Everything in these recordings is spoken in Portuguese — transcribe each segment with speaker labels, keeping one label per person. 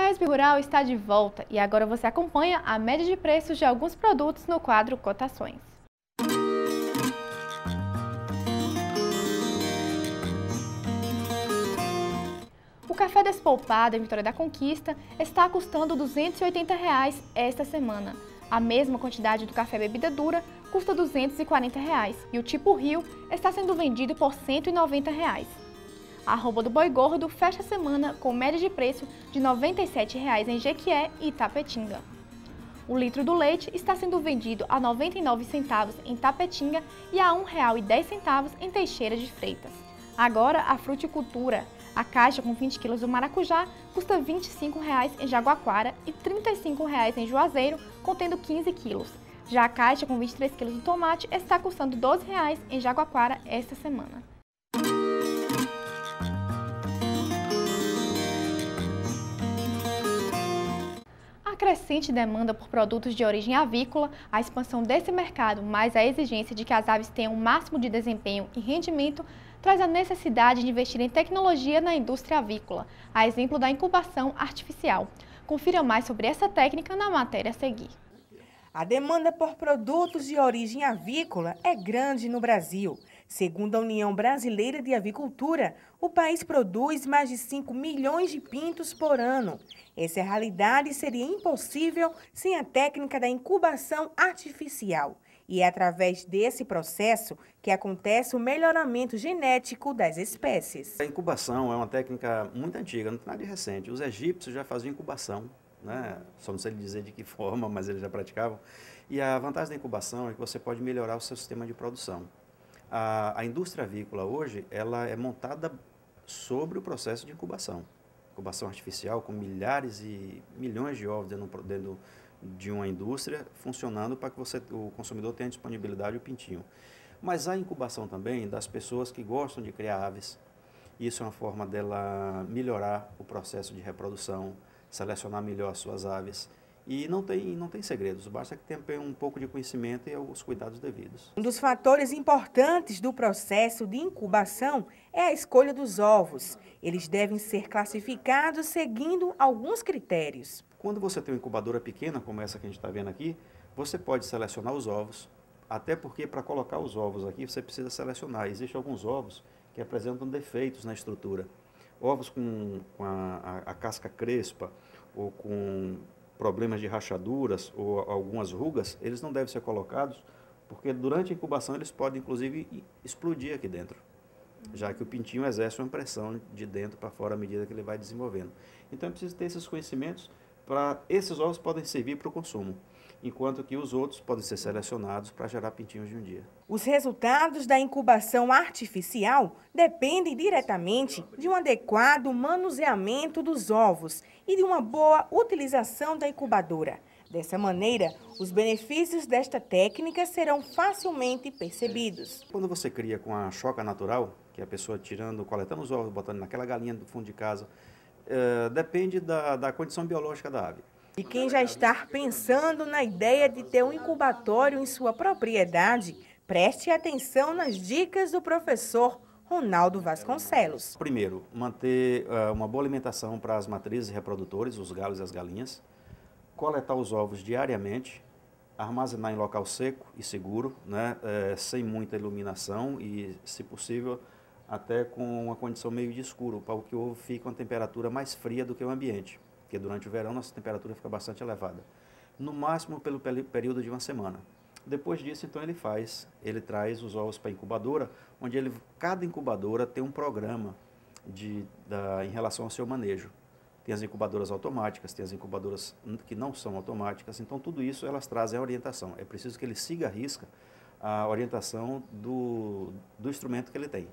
Speaker 1: Cafésbio Rural está de volta e agora você acompanha a média de preços de alguns produtos no quadro Cotações. O café despolpado em Vitória da Conquista está custando R$ 280 esta semana. A mesma quantidade do café bebida dura custa R$ 240 e o tipo Rio está sendo vendido por R$ 190. A arroba do boi gordo fecha a semana com média de preço de R$ 97 em Jequié e Itapetinga. O litro do leite está sendo vendido a 99 centavos em Tapetinga e a R$ 1,10 em Teixeira de Freitas. Agora, a fruticultura. A caixa com 20 kg do maracujá custa R$ 25 em Jaguaquara e R$ 35 em Juazeiro, contendo 15 kg. Já a caixa com 23 kg do tomate está custando R$ 12 em Jaguaquara esta semana. A crescente demanda por produtos de origem avícola, a expansão desse mercado, mais a exigência de que as aves tenham o máximo de desempenho e rendimento, traz a necessidade de investir em tecnologia na indústria avícola, a exemplo da incubação artificial. Confira mais sobre essa técnica na matéria a seguir.
Speaker 2: A demanda por produtos de origem avícola é grande no Brasil. Segundo a União Brasileira de Avicultura, o país produz mais de 5 milhões de pintos por ano. Essa realidade seria impossível sem a técnica da incubação artificial. E é através desse processo que acontece o melhoramento genético das espécies.
Speaker 3: A incubação é uma técnica muito antiga, não tem nada de recente. Os egípcios já faziam incubação, né? Só não sei dizer de que forma, mas eles já praticavam. E a vantagem da incubação é que você pode melhorar o seu sistema de produção. A indústria avícola hoje, ela é montada sobre o processo de incubação. Incubação artificial com milhares e milhões de ovos dentro de uma indústria funcionando para que o consumidor tenha disponibilidade do pintinho. Mas há incubação também das pessoas que gostam de criar aves. Isso é uma forma dela melhorar o processo de reprodução, selecionar melhor as suas aves. E não tem segredos, basta que tenha um pouco de conhecimento e os cuidados devidos.
Speaker 2: Um dos fatores importantes do processo de incubação é a escolha dos ovos. Eles devem ser classificados seguindo alguns critérios.
Speaker 3: Quando você tem uma incubadora pequena, como essa que a gente está vendo aqui, você pode selecionar os ovos, até porque para colocar os ovos aqui você precisa selecionar. Existem alguns ovos que apresentam defeitos na estrutura. Ovos com a casca crespa ou com problemas de rachaduras ou algumas rugas, eles não devem ser colocados, porque durante a incubação eles podem inclusive explodir aqui dentro, já que o pintinho exerce uma pressão de dentro para fora à medida que ele vai desenvolvendo. Então é preciso ter esses conhecimentos. Esses ovos podem servir para o consumo, enquanto que os outros podem ser selecionados para gerar pintinhos de um dia.
Speaker 2: Os resultados da incubação artificial dependem diretamente de um adequado manuseamento dos ovos e de uma boa utilização da incubadora. Dessa maneira, os benefícios desta técnica serão facilmente percebidos.
Speaker 3: Quando você cria com a choca natural, que é a pessoa coletando os ovos, botando naquela galinha do fundo de casa, depende da condição biológica da ave.
Speaker 2: E quem já está pensando na ideia de ter um incubatório em sua propriedade, preste atenção nas dicas do professor Ronaldo Vasconcelos.
Speaker 3: Primeiro, manter uma boa alimentação para as matrizes e reprodutores, os galos e as galinhas. Coletar os ovos diariamente, armazenar em local seco e seguro, né, sem muita iluminação e, se possível, até com uma condição meio de escuro, para que o ovo fique com uma temperatura mais fria do que o ambiente, porque durante o verão nossa temperatura fica bastante elevada. No máximo pelo período de uma semana. Depois disso, então, ele traz os ovos para a incubadora, onde cada incubadora tem um programa em relação ao seu manejo. Tem as incubadoras automáticas, tem as incubadoras que não são automáticas, então tudo isso elas trazem a orientação. É preciso que ele siga à risca a orientação do instrumento que ele tem.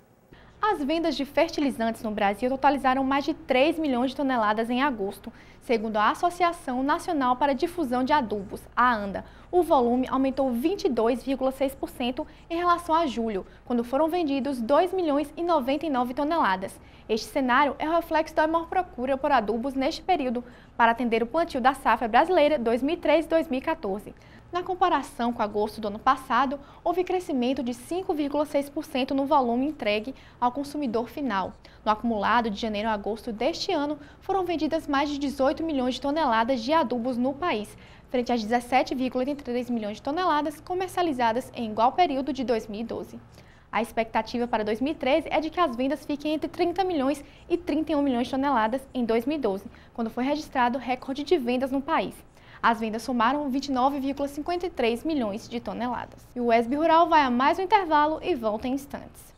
Speaker 1: As vendas de fertilizantes no Brasil totalizaram mais de 3 milhões de toneladas em agosto, segundo a Associação Nacional para a Difusão de Adubos, a ANDA. O volume aumentou 22,6% em relação a julho, quando foram vendidos 2 milhões e 99 toneladas. Este cenário é o reflexo da maior procura por adubos neste período, para atender o plantio da safra brasileira 2013-2014. Na comparação com agosto do ano passado, houve crescimento de 5,6% no volume entregue ao consumidor final. No acumulado de janeiro a agosto deste ano, foram vendidas mais de 18 milhões de toneladas de adubos no país, frente às 17,83 milhões de toneladas comercializadas em igual período de 2012. A expectativa para 2013 é de que as vendas fiquem entre 30 milhões e 31 milhões de toneladas em 2012, quando foi registrado recorde de vendas no país. As vendas somaram 29,53 milhões de toneladas. E o ESB Rural vai a mais um intervalo e volta em instantes.